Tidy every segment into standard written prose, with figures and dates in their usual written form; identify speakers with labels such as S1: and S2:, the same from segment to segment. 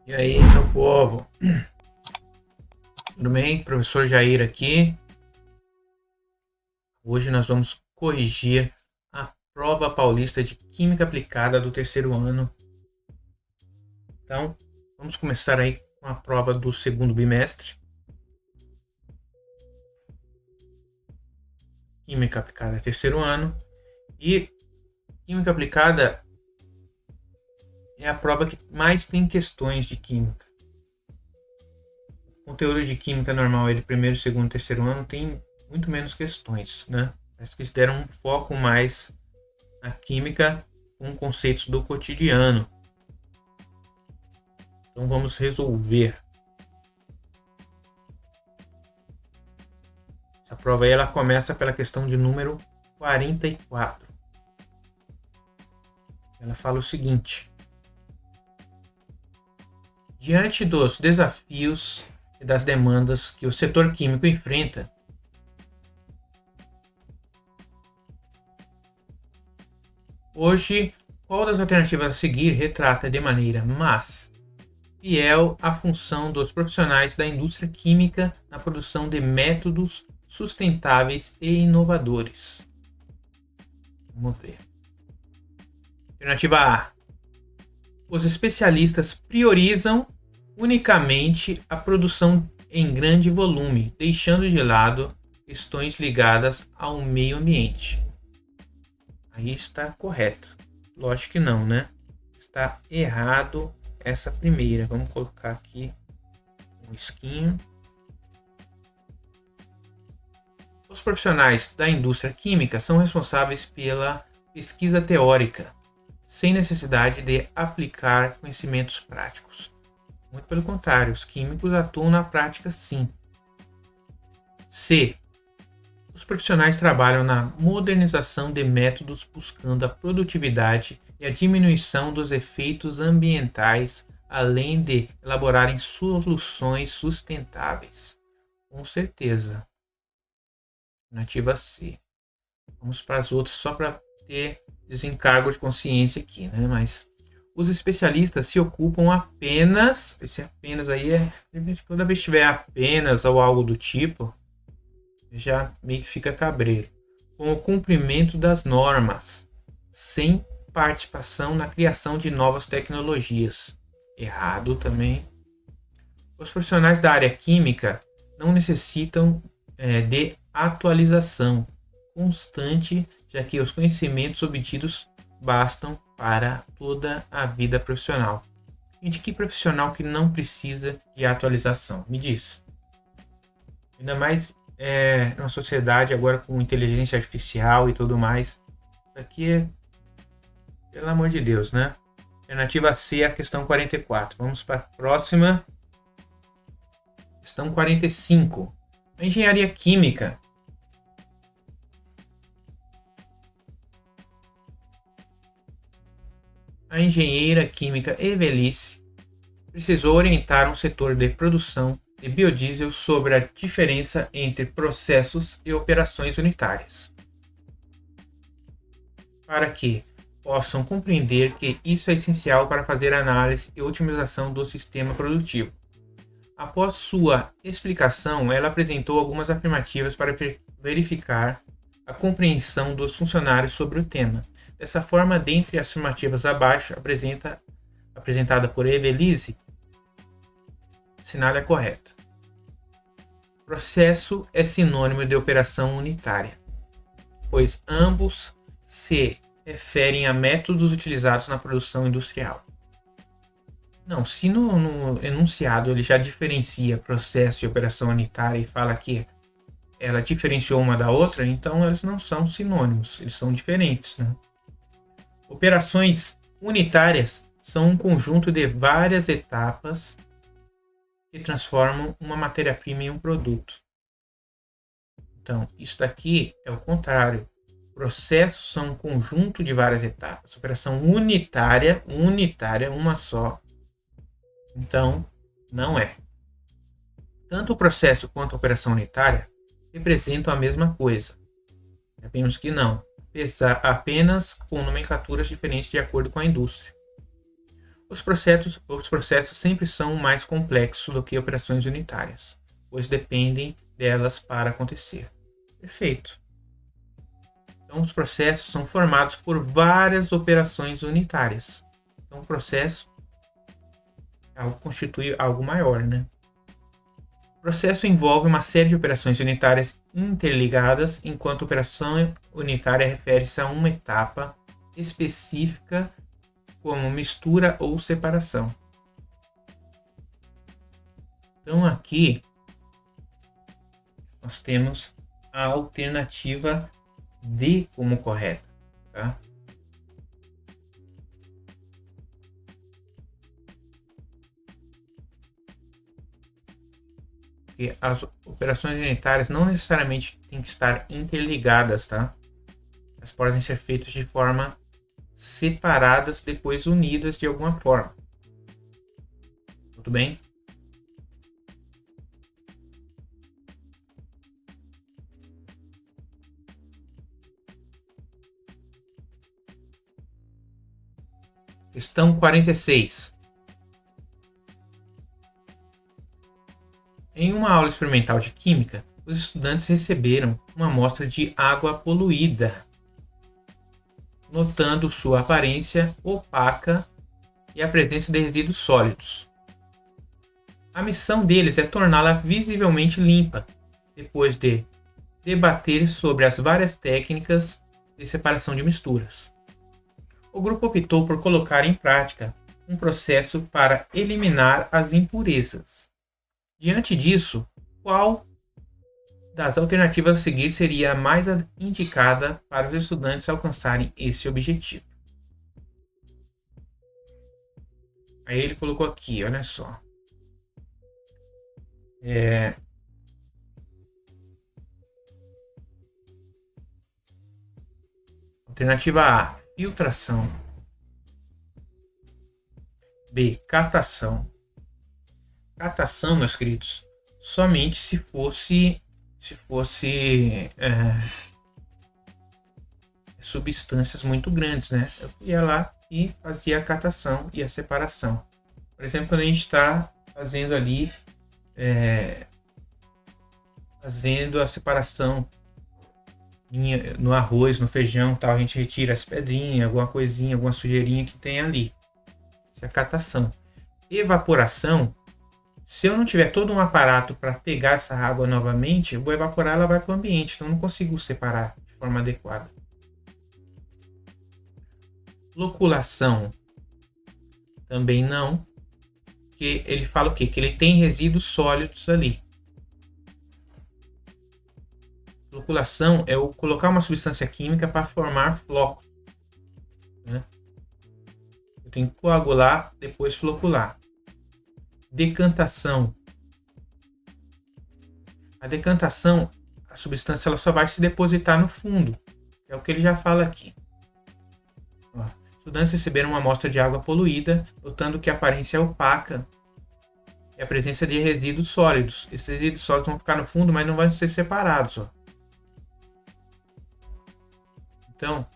S1: E aí, meu povo? Tudo bem? Professor Jair aqui. Hoje nós vamos corrigir a prova paulista de Química Aplicada do terceiro ano. Então, vamos começar aí com a prova do segundo bimestre. Química Aplicada terceiro ano. E Química Aplicada é a prova que mais tem questões de Química. O conteúdo de Química normal é de primeiro, segundo e terceiro ano, tem muito menos questões, né? Parece que eles deram um foco mais na Química com conceitos do cotidiano. Então vamos resolver. Essa prova aí ela começa pela questão de número 44. Ela fala o seguinte: diante dos desafios e das demandas que o setor químico enfrenta, hoje, qual das alternativas a seguir retrata de maneira fiel a função dos profissionais da indústria química na produção de métodos sustentáveis e inovadores? Vamos ver. Alternativa A. Os especialistas priorizam unicamente a produção em grande volume, deixando de lado questões ligadas ao meio ambiente. Aí está correto. Lógico que não, né? Está errado essa primeira. Vamos colocar aqui um risquinho. Os profissionais da indústria química são responsáveis pela pesquisa teórica, sem necessidade de aplicar conhecimentos práticos. Muito pelo contrário, os químicos atuam na prática sim. C. Os profissionais trabalham na modernização de métodos buscando a produtividade e a diminuição dos efeitos ambientais, além de elaborarem soluções sustentáveis. Com certeza. Alternativa C. Vamos para as outras só para ter desencargo de consciência aqui, né? Mas os especialistas se ocupam apenas, esse apenas aí toda vez que tiver apenas ou algo do tipo, já meio que fica cabreiro, com o cumprimento das normas, sem participação na criação de novas tecnologias. Errado também. Os profissionais da área química não necessitam de atualização constante, já que os conhecimentos obtidos bastam para toda a vida profissional. E de que profissional que não precisa de atualização? Me diz. Ainda mais numa sociedade agora com inteligência artificial e tudo mais. Isso aqui é, pelo amor de Deus, né? Alternativa C, a questão 44. Vamos para a próxima. Questão 45. A engenharia química a engenheira química Evelice precisou orientar um setor de produção de biodiesel sobre a diferença entre processos e operações unitárias, para que possam compreender que isso é essencial para fazer a análise e otimização do sistema produtivo. Após sua explicação, ela apresentou algumas afirmativas para verificar a compreensão dos funcionários sobre o tema. Dessa forma, dentre as afirmativas abaixo, apresentada por Evelise, assinale a correta. Processo é sinônimo de operação unitária, pois ambos se referem a métodos utilizados na produção industrial. Não, se no enunciado ele já diferencia processo e operação unitária e fala que ela diferenciou uma da outra, então eles não são sinônimos, eles são diferentes, né? Operações unitárias são um conjunto de várias etapas que transformam uma matéria-prima em um produto. Então, isso daqui é o contrário. Processos são um conjunto de várias etapas. Operação unitária, uma só. Então, não é. Tanto o processo quanto a operação unitária representam a mesma coisa. Sabemos que não. Apenas com nomenclaturas diferentes de acordo com a indústria. Os processos sempre são mais complexos do que operações unitárias, pois dependem delas para acontecer. Perfeito. Então, os processos são formados por várias operações unitárias. Então, o processo constitui algo maior, né? O processo envolve uma série de operações unitárias interligadas, enquanto a operação unitária refere-se a uma etapa específica, como mistura ou separação. Então, aqui nós temos a alternativa D como correta, tá? Porque as operações unitárias não necessariamente têm que estar interligadas, tá? Elas podem ser feitas de forma separadas, depois unidas de alguma forma. Tudo bem? Questão 46. Em uma aula experimental de química, os estudantes receberam uma amostra de água poluída, notando sua aparência opaca e a presença de resíduos sólidos. A missão deles é torná-la visivelmente limpa, depois de debater sobre as várias técnicas de separação de misturas. O grupo optou por colocar em prática um processo para eliminar as impurezas. Diante disso, qual das alternativas a seguir seria a mais indicada para os estudantes alcançarem esse objetivo? Aí ele colocou aqui, olha só. Alternativa A, filtração. B, catação. Catação, meus queridos, somente se fosse substâncias muito grandes, né? Eu ia lá e fazia a catação e a separação. Por exemplo, quando a gente está fazendo ali fazendo a separação no arroz, no feijão, tal, a gente retira as pedrinhas, alguma coisinha, alguma sujeirinha que tem ali. Isso é a catação. Evaporação, se eu não tiver todo um aparato para pegar essa água novamente, eu vou evaporar, ela vai para o ambiente, então eu não consigo separar de forma adequada. Loculação, também não, porque ele fala o quê? Que ele tem resíduos sólidos ali. Loculação é o colocar uma substância química para formar flocos, né? Eu tenho que coagular, depois flocular. Decantação. A decantação, a substância ela só vai se depositar no fundo. É o que ele já fala aqui. Ó, estudantes receberam uma amostra de água poluída, notando que a aparência é opaca e a presença de resíduos sólidos. Esses resíduos sólidos vão ficar no fundo, mas não vão ser separados. Ó. Então,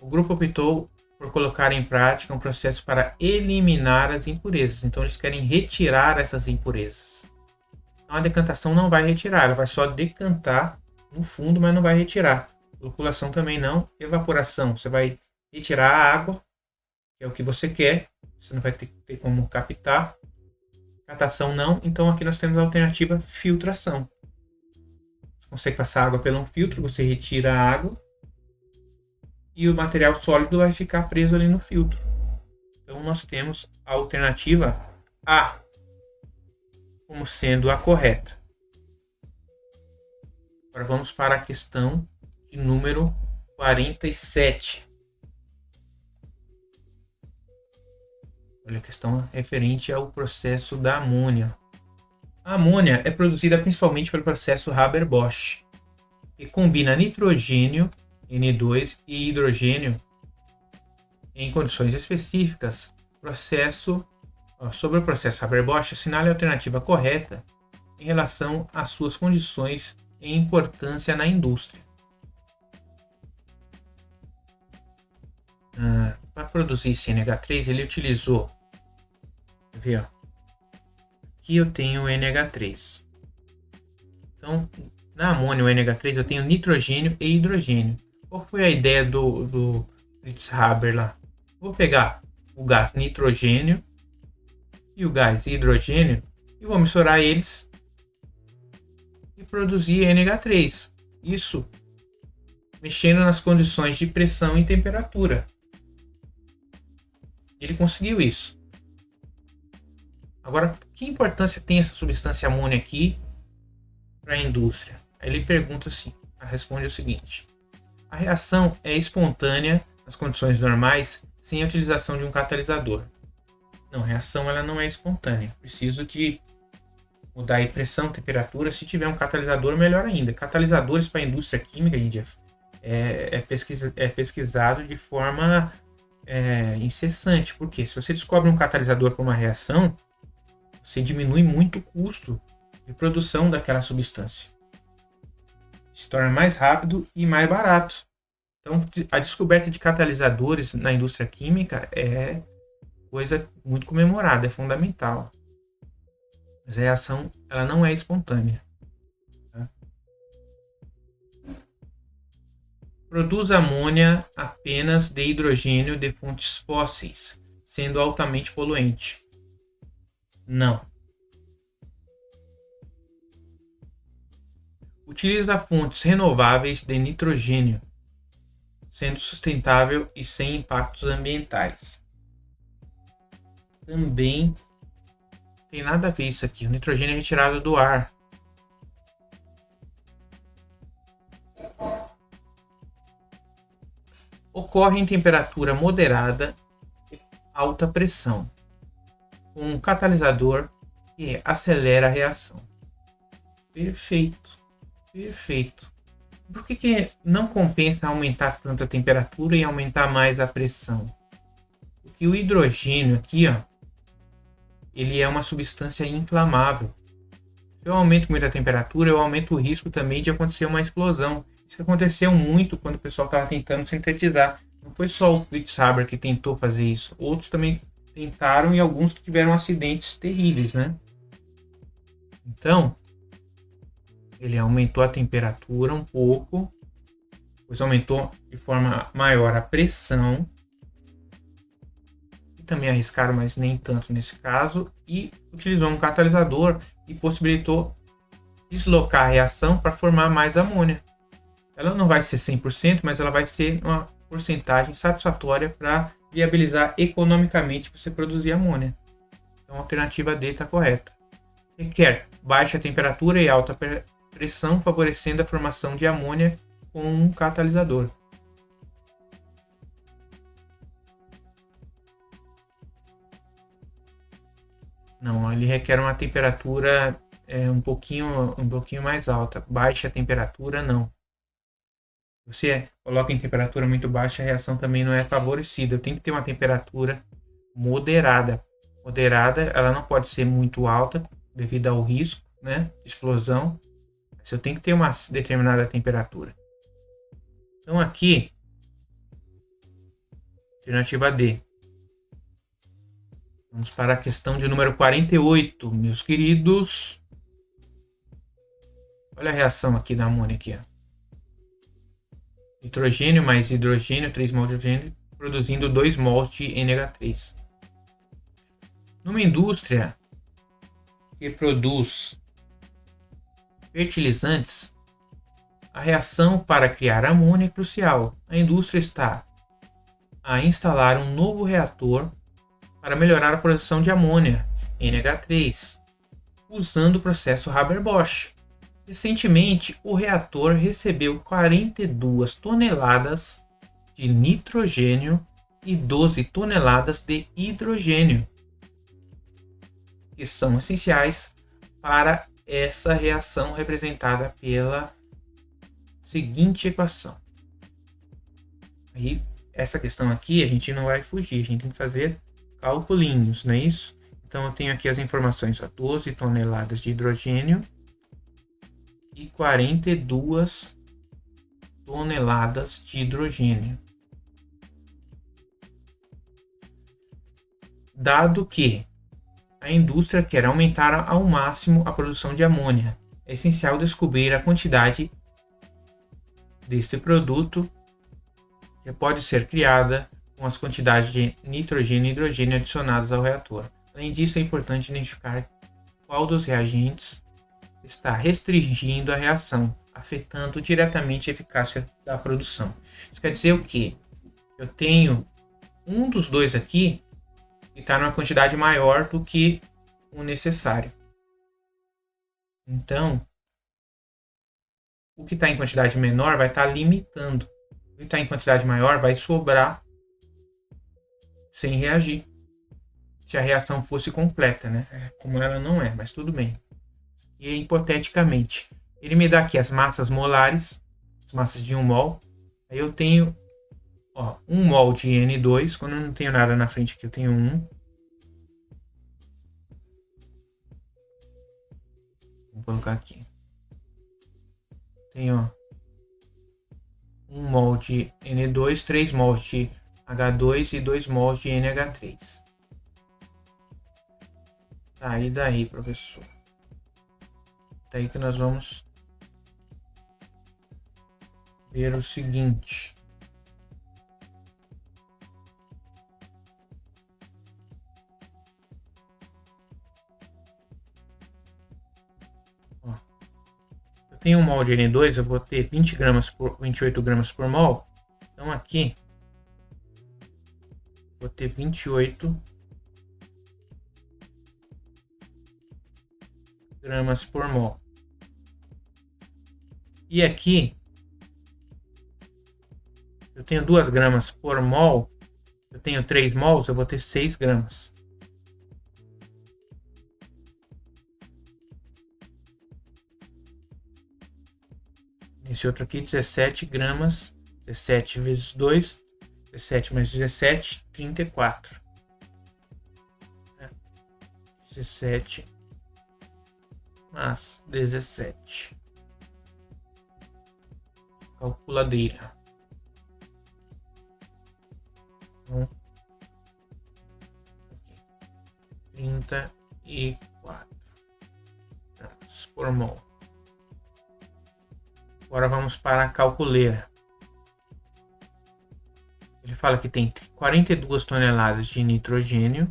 S1: o grupo optou por colocar em prática um processo para eliminar as impurezas. Então, eles querem retirar essas impurezas. Então, a decantação não vai retirar, ela vai só decantar no fundo, mas não vai retirar. Loculação também não. Evaporação, você vai retirar a água, que é o que você quer, você não vai ter como captar. Catação não, então aqui nós temos a alternativa filtração. Você consegue passar água pelo filtro, você retira a água, e o material sólido vai ficar preso ali no filtro. Então nós temos a alternativa A como sendo a correta. Agora vamos para a questão de número 47. Olha a questão referente ao processo da amônia. A amônia é produzida principalmente pelo processo Haber-Bosch, que combina nitrogênio N2 e hidrogênio em condições específicas. Sobre o processo Haber-Bosch, assinale a alternativa correta em relação às suas condições e importância na indústria. produzir esse NH3, ele utilizou, quer ver, ó, aqui eu tenho o NH3. Então, na amônia, o NH3, eu tenho nitrogênio e hidrogênio. Qual foi a ideia do Fritz Haber lá? Vou pegar o gás nitrogênio e o gás hidrogênio e vou misturar eles e produzir NH3. Isso mexendo nas condições de pressão e temperatura. Ele conseguiu isso. Agora, que importância tem essa substância amônia aqui para a indústria? Aí ele pergunta assim, responde o seguinte: a reação é espontânea nas condições normais sem a utilização de um catalisador. Não, a reação ela não é espontânea. Preciso de mudar a pressão, temperatura. Se tiver um catalisador, melhor ainda. Catalisadores para a indústria química, gente, é pesquisado de forma incessante. Porque se você descobre um catalisador para uma reação, você diminui muito o custo de produção daquela substância. Se torna mais rápido e mais barato. Então, a descoberta de catalisadores na indústria química é coisa muito comemorada, é fundamental. Mas a reação ela não é espontânea. Tá? Produz amônia apenas de hidrogênio de fontes fósseis, sendo altamente poluente. Não. Utiliza fontes renováveis de nitrogênio, sendo sustentável e sem impactos ambientais. Também tem nada a ver isso aqui. O nitrogênio é retirado do ar. Ocorre em temperatura moderada e alta pressão, com um catalisador que acelera a reação. Perfeito, perfeito. Por que não compensa aumentar tanto a temperatura e aumentar mais a pressão? Porque o hidrogênio aqui, ó, ele é uma substância inflamável. Se eu aumento muito a temperatura, eu aumento o risco também de acontecer uma explosão. Isso aconteceu muito quando o pessoal estava tentando sintetizar. Não foi só o Fritz Haber que tentou fazer isso. Outros também tentaram e alguns tiveram acidentes terríveis, né? Então, ele aumentou a temperatura um pouco, depois aumentou de forma maior a pressão, e também arriscaram, mas nem tanto nesse caso, e utilizou um catalisador e possibilitou deslocar a reação para formar mais amônia. Ela não vai ser 100%, mas ela vai ser uma porcentagem satisfatória para viabilizar economicamente você produzir amônia. Então a alternativa D está correta. Requer baixa temperatura e alta pressão, favorecendo a formação de amônia com um catalisador. Não, ele requer uma temperatura um pouquinho mais alta. Baixa temperatura, não. Você coloca em temperatura muito baixa, a reação também não é favorecida. Tem que ter uma temperatura moderada. Moderada, ela não pode ser muito alta devido ao risco, né, de explosão. Você tem que ter uma determinada temperatura. Então aqui, alternativa D. Vamos para a questão de número 48, meus queridos. Olha a reação aqui da amônia aqui, ó. Nitrogênio mais hidrogênio, 3 mols de hidrogênio, produzindo 2 mols de NH3. Numa indústria que produz fertilizantes, a reação para criar amônia é crucial. A indústria está a instalar um novo reator para melhorar a produção de amônia, NH3, usando o processo Haber-Bosch. Recentemente, o reator recebeu 42 toneladas de nitrogênio e 12 toneladas de hidrogênio, que são essenciais para essa reação representada pela seguinte equação. Aí, essa questão aqui a gente não vai fugir, a gente tem que fazer calculinhos, não é isso? Então eu tenho aqui as informações, 12 toneladas de hidrogênio e 42 toneladas de hidrogênio. dado que a indústria quer aumentar ao máximo a produção de amônia. É essencial descobrir a quantidade deste produto que pode ser criada com as quantidades de nitrogênio e hidrogênio adicionados ao reator. Além disso, é importante identificar qual dos reagentes está restringindo a reação, afetando diretamente a eficácia da produção. Isso quer dizer o quê? Eu tenho um dos dois aqui que está numa quantidade maior do que o necessário. Então, o que está em quantidade menor vai estar limitando. O que está em quantidade maior vai sobrar sem reagir. Se a reação fosse completa, né? Como ela não é, mas tudo bem. E hipoteticamente, ele me dá aqui as massas molares, as massas de 1 mol. Aí eu tenho 1 mol de N2. Quando eu não tenho nada na frente aqui, eu tenho 1. Vou colocar aqui. Tenho 1 mol de N2, 3 mols de H2 e 2 mols de NH3. Tá, e daí, professor? Daí que nós vamos ver o seguinte. Eu tenho 1 mol de N2, eu vou ter 28 gramas por mol. Então aqui vou ter 28 gramas por mol. E aqui eu tenho 2 gramas por mol. Eu tenho 3 mols, eu vou ter 6 gramas. Esse outro aqui, 17 gramas. 17 vezes 2. 17 mais 17, 34. 17 mais 17. Calculadeira. 34 gramas por mol. Agora vamos para a calculeira. Ele fala que tem 42 toneladas de nitrogênio.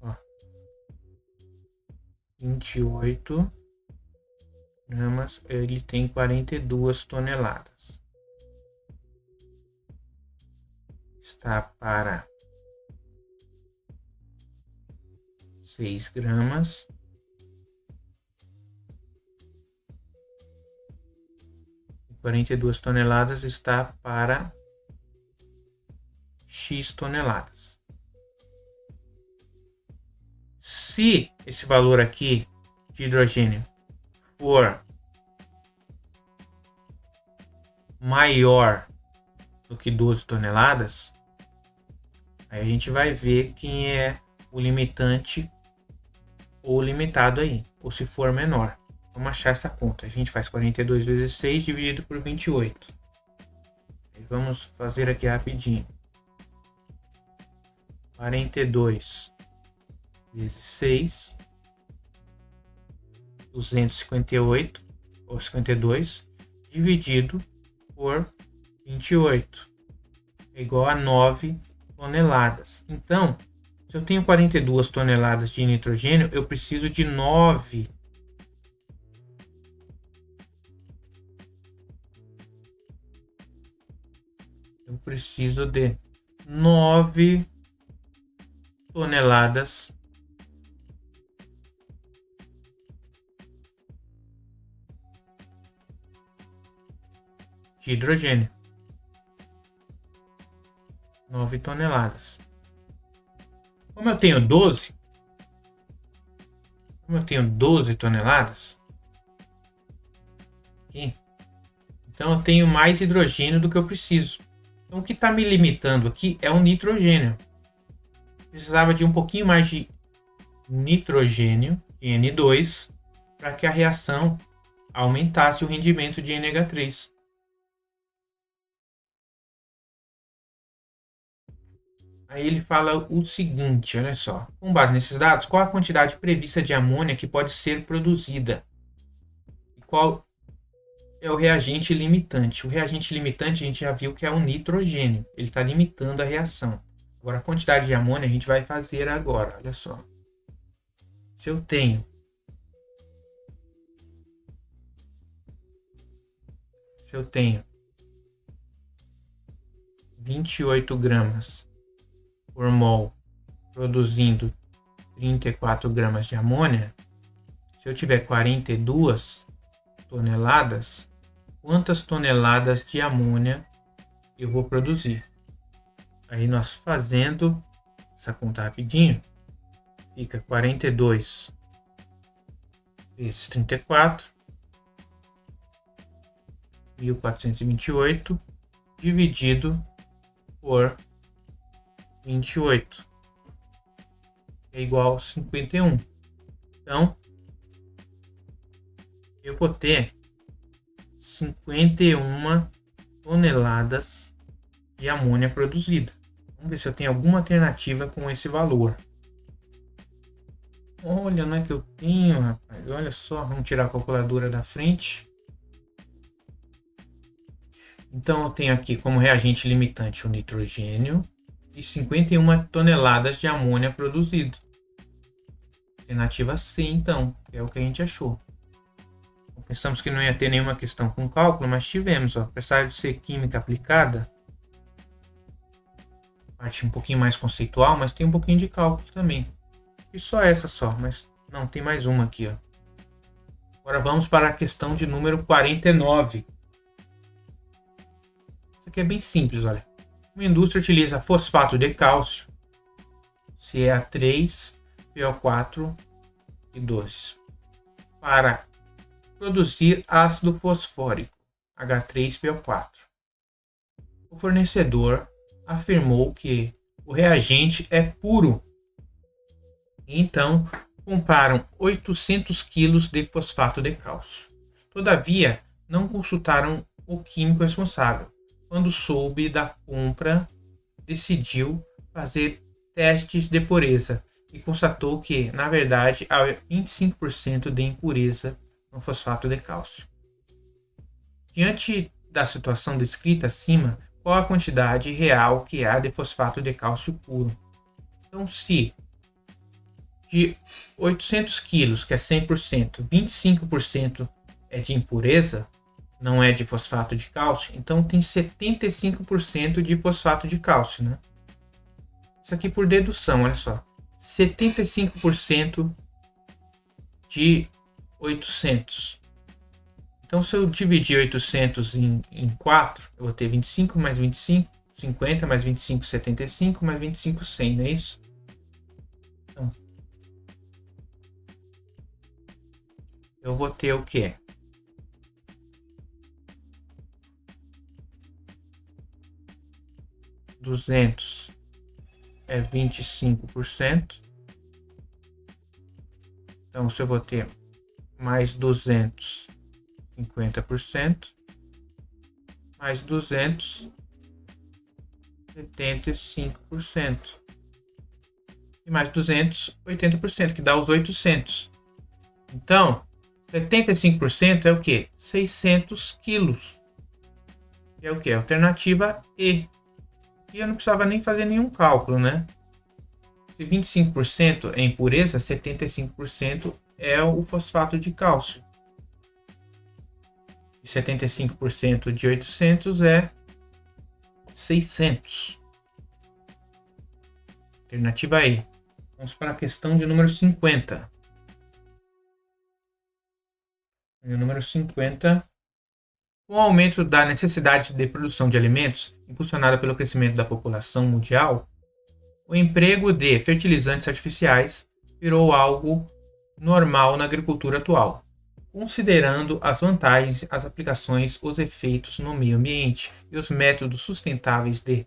S1: Ó, 28 gramas, ele tem 42 toneladas. Está para 6 gramas. E 42 toneladas está para X toneladas. Se esse valor aqui de hidrogênio for maior do que 12 toneladas, aí a gente vai ver quem é o limitante ou limitado aí, ou se for menor. Vamos achar essa conta. A gente faz 42 vezes 6 dividido por 28. E vamos fazer aqui rapidinho. 42 vezes 6, 258 ou 52, dividido por 28, é igual a 9 toneladas. Então, se eu tenho 42 toneladas de nitrogênio, eu preciso de 9 toneladas de hidrogênio. 9 toneladas. Como eu tenho 12 toneladas aqui, então eu tenho mais hidrogênio do que eu preciso. Então o que está me limitando aqui é o nitrogênio. Precisava de um pouquinho mais de nitrogênio, N2, para que a reação aumentasse o rendimento de NH3. Aí ele fala o seguinte, olha só. Com base nesses dados, qual a quantidade prevista de amônia que pode ser produzida? E qual é o reagente limitante? O reagente limitante a gente já viu que é o nitrogênio. Ele está limitando a reação. Agora, a quantidade de amônia a gente vai fazer agora, olha só. Se eu tenho 28 gramas por mol produzindo 34 gramas de amônia, se eu tiver 42 toneladas, quantas toneladas de amônia eu vou produzir? Aí nós fazendo essa conta rapidinho, fica 42 vezes 34, 1.428, dividido por 28, é igual a 51. Então, eu vou ter 51 toneladas de amônia produzida. Vamos ver se eu tenho alguma alternativa com esse valor. Olha, não é que eu tenho, rapaz. Olha só, vamos tirar a calculadora da frente. Então, eu tenho aqui como reagente limitante o nitrogênio e 51 toneladas de amônia produzido. Alternativa C, então, que é o que a gente achou. Pensamos que não ia ter nenhuma questão com cálculo, mas tivemos. Ó. Apesar de ser química aplicada, parte um pouquinho mais conceitual, mas tem um pouquinho de cálculo também. E só essa só, mas não, tem mais uma aqui. Ó. Agora vamos para a questão de número 49. Isso aqui é bem simples, olha. Uma indústria utiliza fosfato de cálcio, CA3, PO4 e 2, para produzir ácido fosfórico, H3PO4. O fornecedor afirmou que o reagente é puro. Então, compraram 800 kg de fosfato de cálcio. Todavia, não consultaram o químico responsável. Quando soube da compra, decidiu fazer testes de pureza e constatou que, na verdade, há 25% de impureza no fosfato de cálcio. Diante da situação descrita acima, qual a quantidade real que há de fosfato de cálcio puro? Então, se de 800 quilos, que é 100%, 25% é de impureza, não é de fosfato de cálcio, então tem 75% de fosfato de cálcio, né? Isso aqui por dedução, olha só. 75% de 800. Então, se eu dividir 800 em 4, eu vou ter 25 mais 25, 50 mais 25, 75, mais 25, 100, não é isso? Então, eu vou ter o quê? $200 é 25%. Então, se eu vou ter mais 200, 50%, mais 200, 75%. E mais 200, 80%, que dá os 800. Então, 75% é o quê? 600 quilos. É o quê? Alternativa E. E eu não precisava nem fazer nenhum cálculo, né? Se 25% é impureza, 75% é o fosfato de cálcio. E 75% de 800 é 600. Alternativa E. Vamos para a questão de número 50. No número 50, com o aumento da necessidade de produção de alimentos, impulsionada pelo crescimento da população mundial, o emprego de fertilizantes artificiais virou algo normal na agricultura atual. Considerando as vantagens, as aplicações, os efeitos no meio ambiente e os métodos sustentáveis de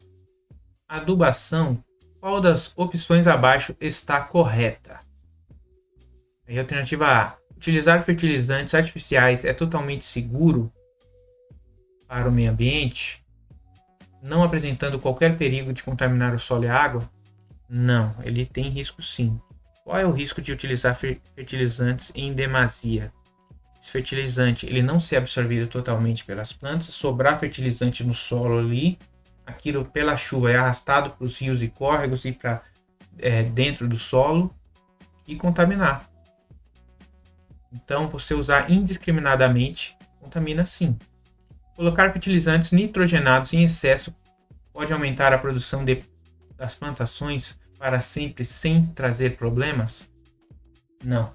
S1: adubação, qual das opções abaixo está correta? Aí, alternativa A. Utilizar fertilizantes artificiais é totalmente seguro para o meio ambiente? não apresentando qualquer perigo de contaminar o solo e a água? Não, ele tem risco sim. Qual é o risco de utilizar fertilizantes em demasia? Esse fertilizante ele não ser absorvido totalmente pelas plantas, sobrar fertilizante no solo ali, aquilo pela chuva é arrastado para os rios e córregos e para dentro do solo e contaminar. Então, você usar indiscriminadamente contamina sim. Colocar fertilizantes nitrogenados em excesso pode aumentar a produção das plantações para sempre sem trazer problemas? Não.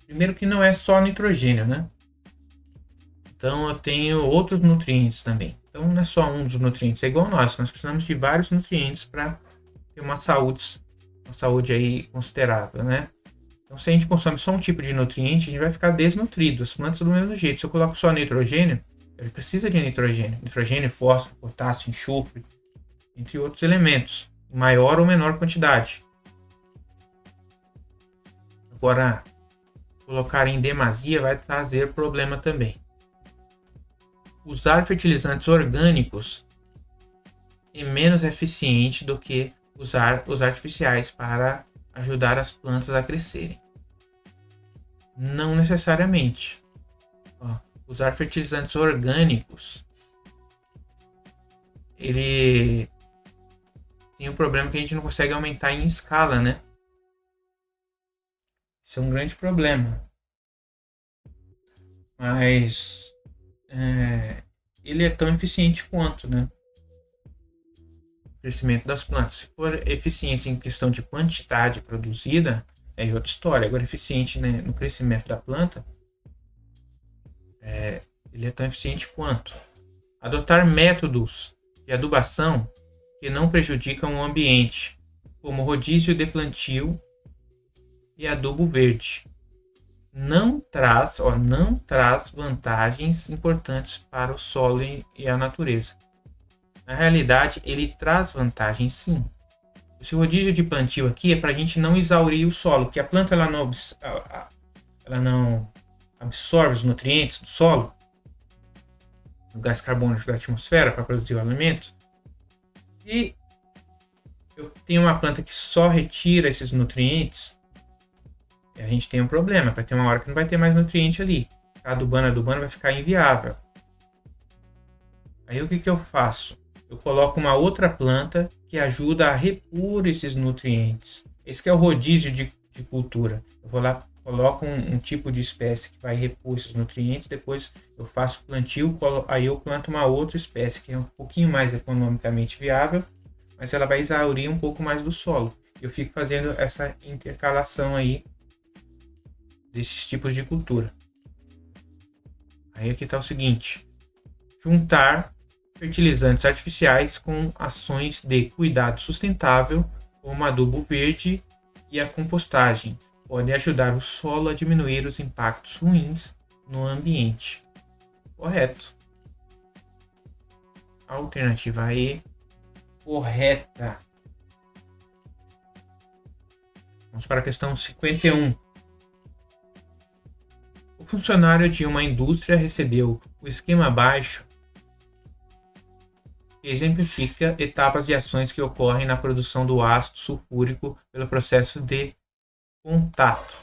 S1: Primeiro que não é só nitrogênio, né? Então eu tenho outros nutrientes também. Então não é só um dos nutrientes, é igual nós precisamos de vários nutrientes para ter uma saúde aí considerável, né? Então se a gente consome só um tipo de nutriente, a gente vai ficar desnutrido. As plantas do mesmo jeito. Se eu coloco só nitrogênio, ele precisa de nitrogênio. Nitrogênio, fósforo, potássio, enxofre, entre outros elementos, em maior ou menor quantidade. Agora, colocar em demasia vai trazer problema também. Usar fertilizantes orgânicos é menos eficiente do que usar os artificiais para ajudar as plantas a crescerem. Não necessariamente. Usar fertilizantes orgânicos, ele tem um problema que a gente não consegue aumentar em escala, né? Isso é um grande problema. Mas ele é tão eficiente quanto, né? O crescimento das plantas. Se for eficiência em questão de quantidade produzida, é outra história. Agora, eficiente, né, no crescimento da planta, ele é tão eficiente quanto. Adotar métodos de adubação que não prejudicam o ambiente, como rodízio de plantio e adubo verde. Não traz vantagens importantes para o solo e a natureza. Na realidade, ele traz vantagens sim. Esse rodízio de plantio aqui é para a gente não exaurir o solo, porque a planta ela não absorve os nutrientes do solo, o gás carbônico da atmosfera para produzir o alimento. E eu tenho uma planta que só retira esses nutrientes, a gente tem um problema, vai ter uma hora que não vai ter mais nutriente ali. Adubando, vai ficar inviável. Aí o que eu faço? Eu coloco uma outra planta que ajuda a repor esses nutrientes. Esse que é o rodízio de cultura. Eu vou lá, coloco um tipo de espécie que vai repor esses nutrientes, depois eu faço o plantio, aí eu planto uma outra espécie que é um pouquinho mais economicamente viável, mas ela vai exaurir um pouco mais do solo. Eu fico fazendo essa intercalação aí desses tipos de cultura. Aí aqui está o seguinte: juntar fertilizantes artificiais com ações de cuidado sustentável, como adubo verde e a compostagem, podem ajudar o solo a diminuir os impactos ruins no ambiente. Correto. Alternativa E, correta. Vamos para a questão 51. O funcionário de uma indústria recebeu o esquema abaixo que exemplifica etapas de ações que ocorrem na produção do ácido sulfúrico pelo processo de contato.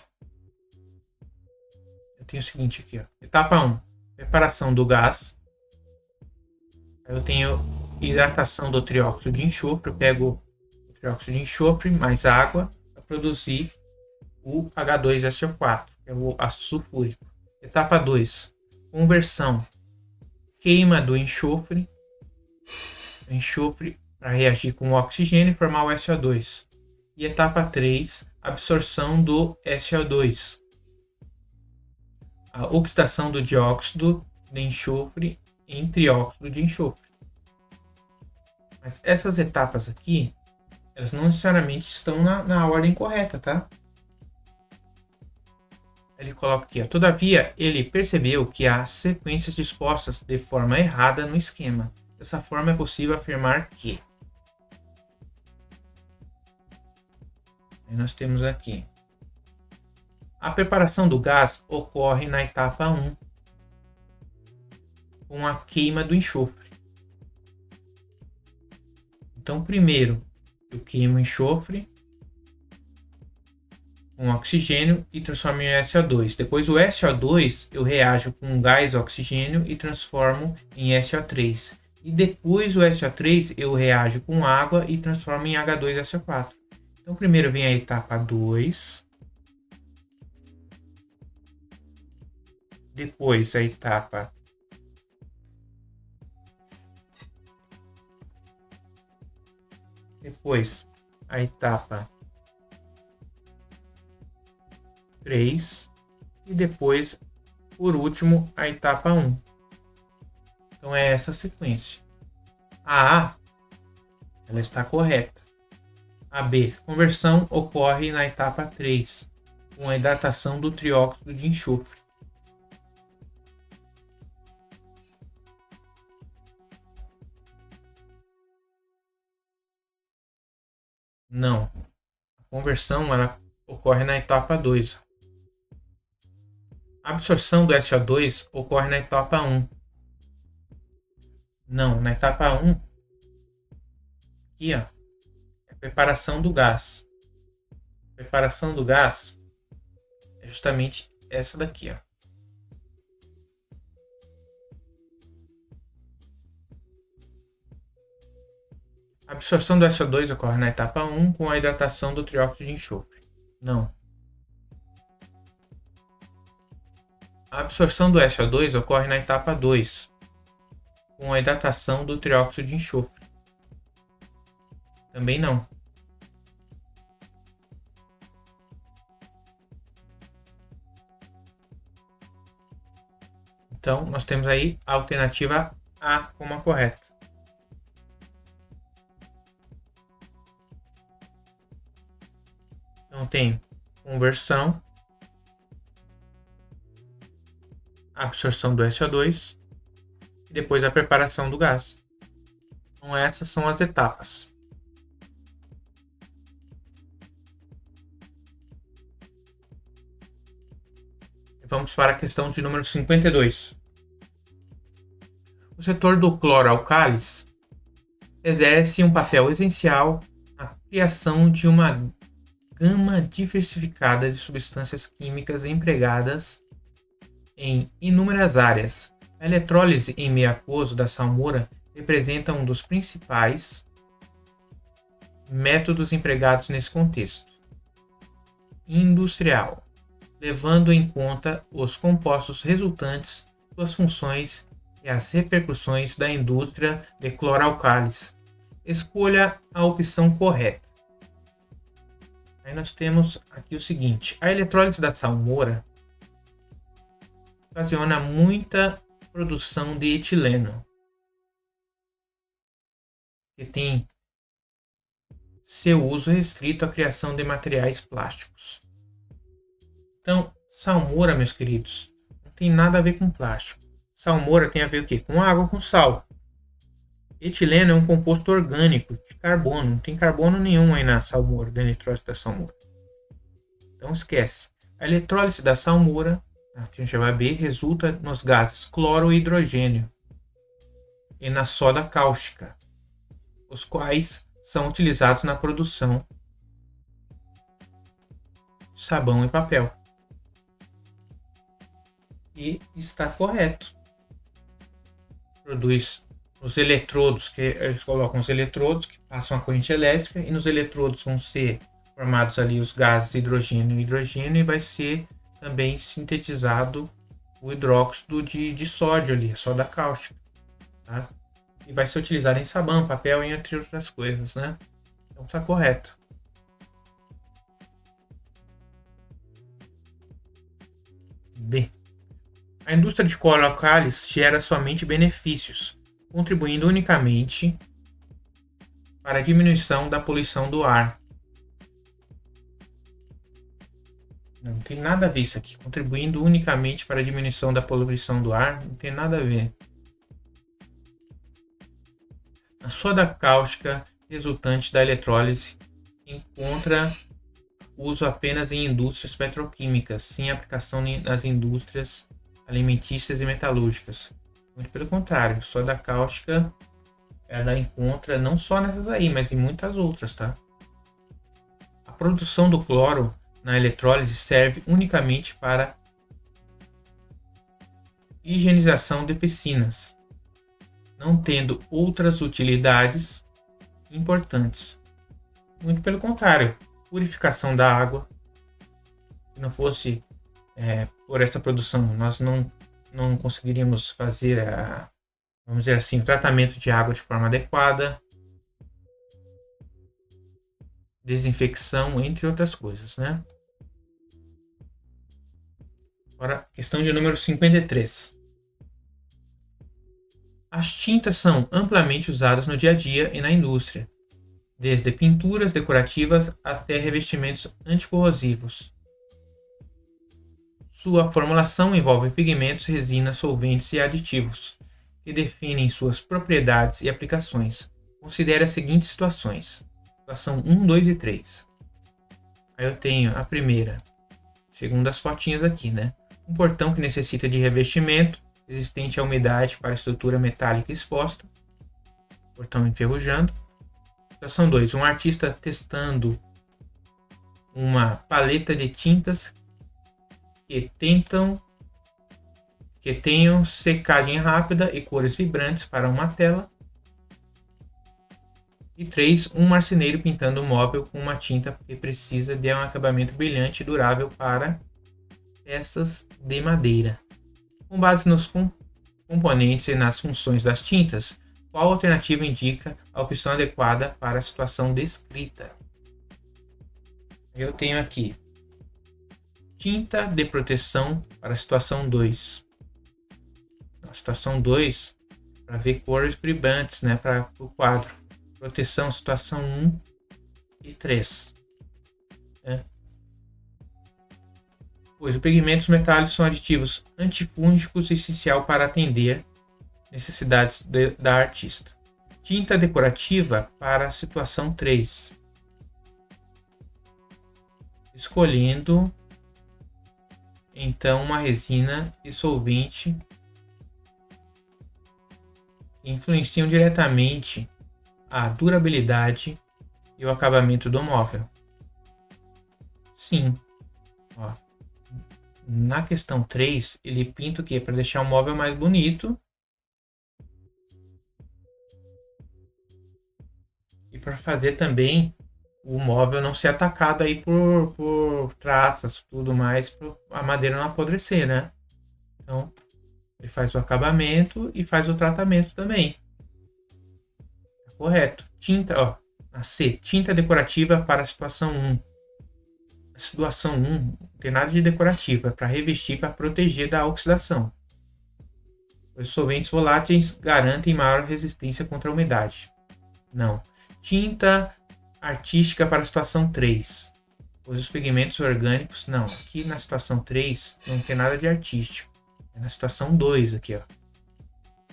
S1: Eu tenho o seguinte aqui, ó. Etapa 1, preparação do gás. Eu tenho hidratação do trióxido de enxofre. Eu pego o trióxido de enxofre mais água para produzir o H2SO4, que é o ácido sulfúrico. Etapa 2, conversão, queima do enxofre para reagir com o oxigênio e formar o SO2. E etapa 3, absorção do SO2. A oxidação do dióxido de enxofre em trióxido de enxofre. Mas essas etapas aqui, elas não necessariamente estão na ordem correta, tá? Ele coloca aqui, ó. Todavia, ele percebeu que há sequências dispostas de forma errada no esquema. Dessa forma, é possível afirmar que... Aí nós temos aqui. A preparação do gás ocorre na etapa 1, com a queima do enxofre. Então, primeiro, eu queimo enxofre com oxigênio e transformo em SO2. Depois, o SO2 eu reajo com gás oxigênio e transformo em SO3. E depois o SO3 eu reajo com água e transformo em H2SO4. Então, primeiro vem a etapa 2. Depois a etapa etapa 3 e depois, por último, a etapa 1. Então é essa a sequência. A A, ela está correta. A B, conversão ocorre na etapa 3, com a hidratação do trióxido de enxofre. Não. A conversão ela ocorre na etapa 2. A absorção do SO2 ocorre na etapa 1. Não, na etapa 1, aqui ó, é a preparação do gás. A preparação do gás é justamente essa daqui, ó. A absorção do SO2 ocorre na etapa 1 com a hidratação do trióxido de enxofre. Não. A absorção do SO2 ocorre na etapa 2 com a hidratação do trióxido de enxofre. Também não. Então, nós temos aí a alternativa A como a correta. Então, tem conversão, absorção do SO2 e depois a preparação do gás. Então, essas são as etapas. Vamos para a questão de número 52. O setor do cloro-alcális exerce um papel essencial na criação de uma gama diversificada de substâncias químicas empregadas em inúmeras áreas. A eletrólise em meio aquoso da salmoura representa um dos principais métodos empregados nesse contexto industrial, levando em conta os compostos resultantes, suas funções e as repercussões da indústria de cloro-alcális. Escolha a opção correta. Aí nós temos aqui o seguinte: a eletrólise da salmoura ocasiona muita produção de etileno, que tem seu uso restrito à criação de materiais plásticos. Então, salmoura, meus queridos, não tem nada a ver com plástico. Salmoura tem a ver o quê? Com água, com sal. Etileno é um composto orgânico de carbono. Não tem carbono nenhum aí na salmoura, da eletrólise da salmoura. Então, esquece. A eletrólise da salmoura, a gente já vai ver, resulta nos gases cloro e hidrogênio e na soda cáustica, os quais são utilizados na produção de sabão e papel. E está correto. Produz os eletrodos, que eles colocam os eletrodos que passam a corrente elétrica, e nos eletrodos vão ser formados ali os gases hidrogênio e hidrogênio, e vai ser também sintetizado o hidróxido de sódio ali, a soda cáustica, tá? E vai ser utilizado em sabão, papel e entre outras coisas, né? Então está correto. B. A indústria de cloro-alcális gera somente benefícios, contribuindo unicamente para a diminuição da poluição do ar. Não tem nada a ver isso aqui. Contribuindo unicamente para a diminuição da poluição do ar, não tem nada a ver. A soda cáustica resultante da eletrólise encontra uso apenas em indústrias petroquímicas, sem aplicação nas indústrias alimentícias e metalúrgicas. Muito pelo contrário, soda cáustica ela encontra não só nessas aí, mas em muitas outras, tá? A produção do cloro na eletrólise serve unicamente para higienização de piscinas, não tendo outras utilidades importantes. Muito pelo contrário, purificação da água. Se não fosse por essa produção, nós não conseguiríamos fazer vamos dizer assim, o tratamento de água de forma adequada, desinfecção, entre outras coisas, né? Agora, questão de número 53. As tintas são amplamente usadas no dia a dia e na indústria, desde pinturas decorativas até revestimentos anticorrosivos. Sua formulação envolve pigmentos, resinas, solventes e aditivos, que definem suas propriedades e aplicações. Considere as seguintes situações. Situação 1, 2 e 3. Aí eu tenho a primeira, segundo as fotinhas aqui, né? Um portão que necessita de revestimento resistente à umidade para a estrutura metálica exposta. Portão enferrujando. Situação 2. Um artista testando uma paleta de tintas que tenham secagem rápida e cores vibrantes para uma tela. E 3. Um marceneiro pintando um móvel com uma tinta que precisa de um acabamento brilhante e durável para peças de madeira. Com base nos componentes e nas funções das tintas, qual alternativa indica a opção adequada para a situação descrita? Eu tenho aqui tinta de proteção para a situação 2. Na situação 2, para ver cores vibrantes, né, para o quadro. Proteção, situação 1 e 3. Pois os pigmentos metálicos são aditivos antifúngicos essencial para atender necessidades da artista. Tinta decorativa para a situação 3. Escolhendo então uma resina e solvente que influenciam diretamente a durabilidade e o acabamento do móvel. Sim. Ó. Na questão 3, ele pinta o quê? Para deixar o móvel mais bonito. E para fazer também o móvel não ser atacado aí por traças, tudo mais, para a madeira não apodrecer, né? Então, ele faz o acabamento e faz o tratamento também. Tá correto. Tinta, ó, a C, tinta decorativa para a situação 1. A situação 1 não tem nada de decorativo, é para revestir, para proteger da oxidação. Os solventes voláteis garantem maior resistência contra a umidade. Não. Tinta artística para a situação 3. Pois os pigmentos orgânicos, não. Aqui na situação 3 não tem nada de artístico. É na situação 2 aqui, ó,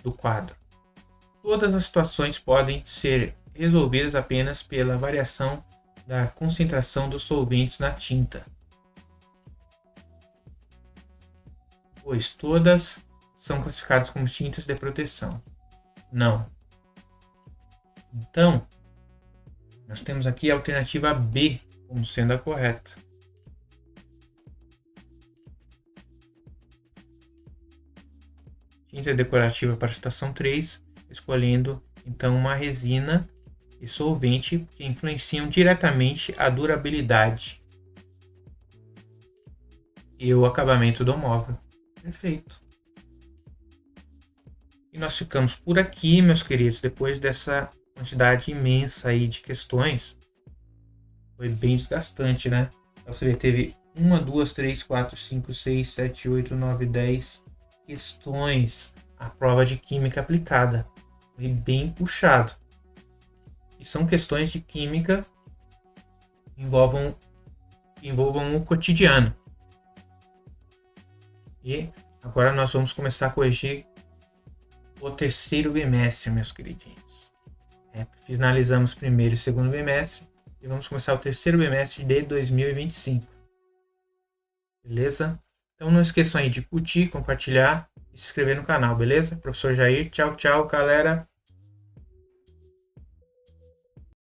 S1: do quadro. Todas as situações podem ser resolvidas apenas pela variação da concentração dos solventes na tinta. Pois todas são classificadas como tintas de proteção. Não. Então, nós temos aqui a alternativa B como sendo a correta. Tinta decorativa para a situação 3, escolhendo então uma resina e solvente que influenciam diretamente a durabilidade e o acabamento do móvel. Perfeito. E nós ficamos por aqui, meus queridos, depois dessa quantidade imensa aí de questões. Foi bem desgastante, né? Você vê, teve 1, 2, 3, 4, 5, 6, 7, 8, 9, 10 questões a prova de química aplicada. Foi bem puxado. E são questões de química que envolvam o cotidiano. E agora nós vamos começar a corrigir o terceiro bimestre, meus queridinhos. Finalizamos primeiro e segundo bimestre e vamos começar o terceiro bimestre de 2025. Beleza? Então não esqueçam aí de curtir, compartilhar e se inscrever no canal, beleza? Professor Jair, tchau, tchau, galera!